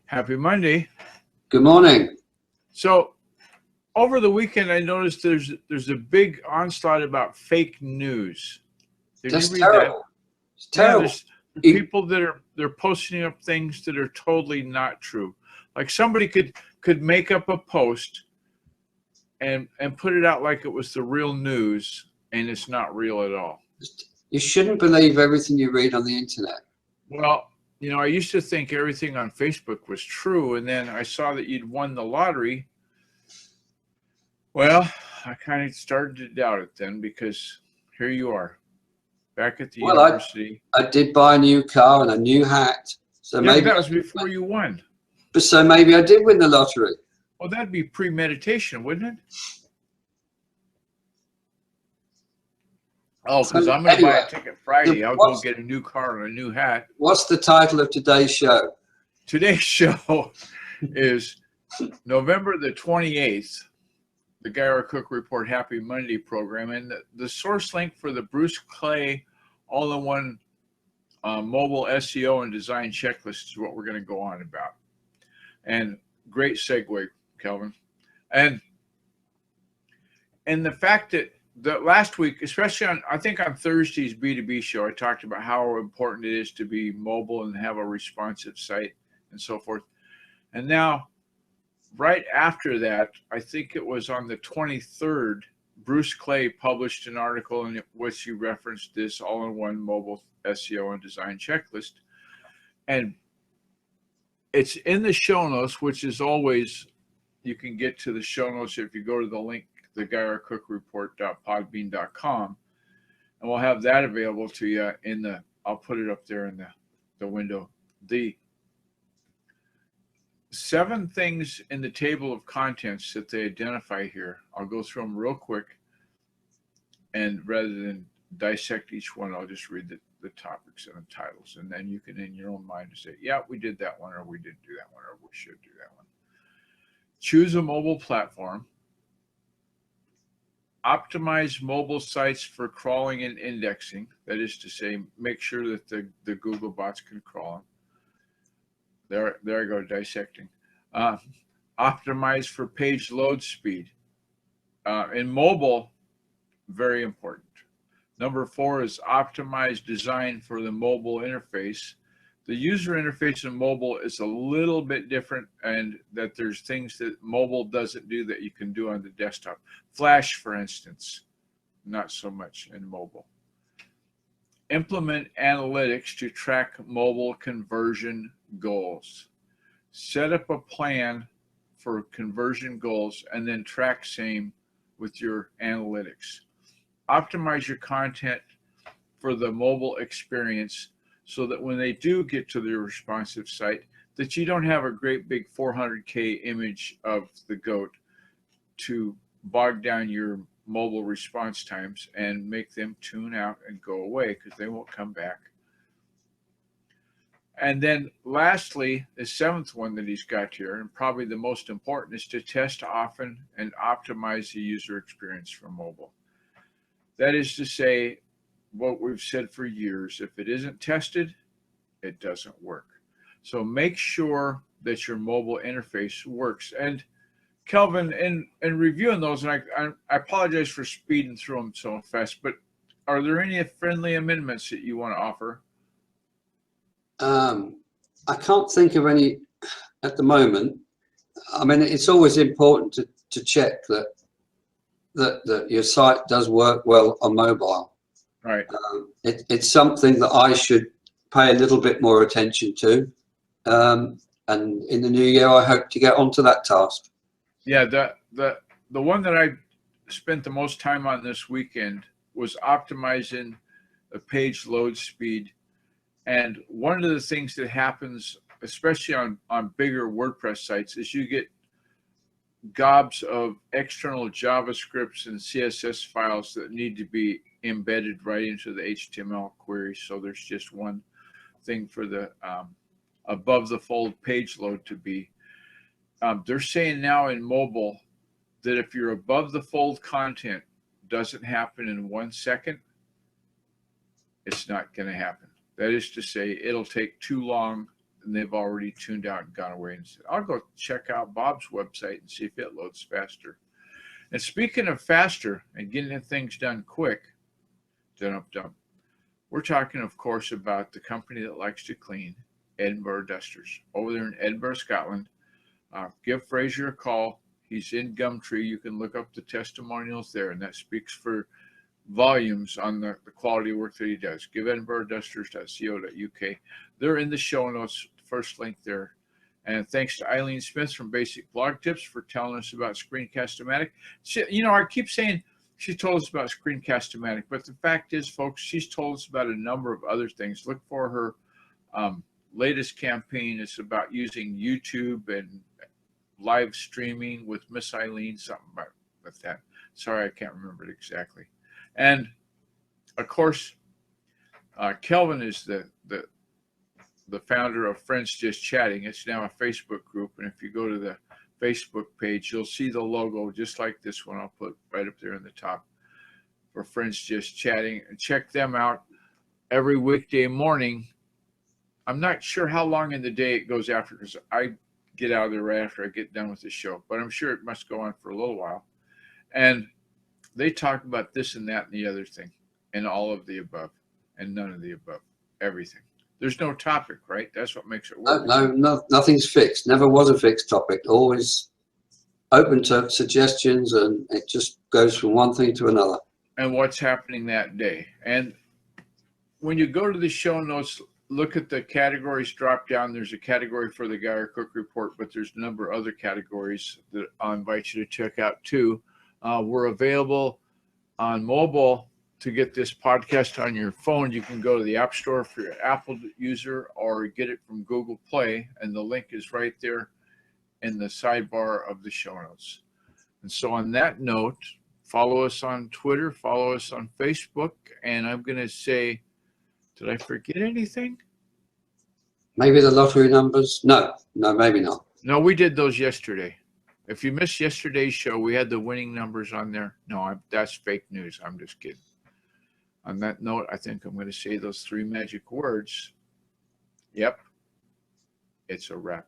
Happy Monday. Good morning. So over the weekend, I noticed there's a big onslaught about fake news. Did That's you read terrible. that? It's Yeah, terrible. there's You- people they're posting up things that are totally not true. Like somebody could make up a post and put it out like it was the real news, and it's not real at all. You shouldn't believe everything you read on the internet. Well, I used to think everything on Facebook was true, and then I saw that you'd won the lottery. Well, I kind of started to doubt it then because here you are, back at the Well, university. I did buy a new car and a new hat, so Yeah, but maybe that was before you won. maybe I did win the lottery. Well, that'd be premeditation, wouldn't it? Oh, because So I'm going to buy anyway, a ticket Friday. I'll go what's get a new car and a new hat. what's the title of today's show? Today's show is November the 28th, the Guy R. Cook Report Happy Monday program. And the source link for the Bruce Clay all-in-one mobile SEO and design checklist is what we're going to go on about. And great segue, Kelvin. And the fact that last week, especially I think on Thursday's B2B show, I talked about how important it is to be mobile and have a responsive site and so forth. And now, right after that, I think it was on the 23rd, Bruce Clay published an article in which he referenced this all-in-one mobile SEO and design checklist. And it's in the show notes, which is always, you can get to the show notes if you go to the link, theguyarcookreport.podbean.com, and we'll have that available to you I'll put it up there in the window. The 7 things in the table of contents that they identify here, I'll go through them real quick, and rather than dissect each one, I'll just read the topics and the titles, and then you can in your own mind say, yeah, we did that one, or we didn't do that one, or we should do that one. Choose a mobile platform. Optimize mobile sites for crawling and indexing. That is to say, make sure that the Google bots can crawl them. There I go, dissecting. Optimize for page load speed. In mobile, very important. Number 4 is optimize design for the mobile interface. The user interface in mobile is a little bit different, and that there's things that mobile doesn't do that you can do on the desktop. Flash, for instance, not so much in mobile. Implement analytics to track mobile conversion goals. Set up a plan for conversion goals and then track same with your analytics. Optimize your content for the mobile experience so that when they do get to their responsive site, that you don't have a great big 400K image of the goat to bog down your mobile response times and make them tune out and go away because they won't come back. And then lastly, the 7th one that he's got here, and probably the most important, is to test often and optimize the user experience for mobile. That is to say, what we've said for years, if it isn't tested, it doesn't work. So make sure that your mobile interface works. And Kelvin, in reviewing those, and I apologize for speeding through them so fast, but are there any friendly amendments that you want to offer? I can't think of any at the moment. I mean, it's always important to check that your site does work well on mobile. Right. It's something that I should pay a little bit more attention to, and in the new year I hope to get onto that task. Yeah, the one that I spent the most time on this weekend was optimizing the page load speed. And one of the things that happens, especially on bigger WordPress sites, is you get gobs of external JavaScripts and CSS files that need to be embedded right into the HTML query. So there's just one thing for the above the fold page load to be. They're saying now in mobile that if your above the fold content doesn't happen in 1 second, it's not going to happen. That is to say, it'll take too long. and they've already tuned out and gone away and said, I'll go check out Bob's website and see if it loads faster. And speaking of faster and getting things done quick, we're talking, of course, about the company that likes to clean, Edinburgh Dusters, over there in Edinburgh, Scotland. Give Fraser a call. He's in Gumtree. You can look up the testimonials there, and that speaks for volumes on the quality work that he does. Give edinburghdusters.co.uk. They're in the show notes, first link there. And thanks to Eileen Smith from Basic Blog Tips for telling us about Screencast-O-Matic. I keep saying she told us about Screencast-O-Matic, but the fact is, folks, she's told us about a number of other things. Look for her latest campaign. It's about using YouTube and live streaming with Miss Eileen, something about that. Sorry, I can't remember it exactly. And of course, Kelvin is the founder of Friends Just Chatting. It's now a Facebook group, and if you go to the Facebook page, you'll see the logo just like this one. I'll put right up there in the top for Friends Just Chatting. And check them out every weekday morning. I'm not sure how long in the day it goes after, because I get out of there right after I get done with the show, but I'm sure it must go on for a little while. And they talk about this and that and the other thing, and all of the above, and none of the above, everything. There's no topic, right? That's what makes it work. No, nothing's fixed. Never was a fixed topic. Always open to suggestions, and it just goes from one thing to another. And what's happening that day. And when you go to the show notes, look at the categories drop down. There's a category for the Guy or Cook Report, but there's a number of other categories that I'll invite you to check out too. We're available on mobile. To get this podcast on your phone, you can go to the App Store for your Apple user, or get it from Google Play, and the link is right there in the sidebar of the show notes. And so on that note, follow us on Twitter, follow us on Facebook, and I'm going to say, did I forget anything? Maybe the lottery numbers? No, maybe not. No, we did those yesterday. If you missed yesterday's show, we had the winning numbers on there. No, that's fake news. I'm just kidding. On that note, I think I'm going to say those 3 magic words. Yep. It's a wrap.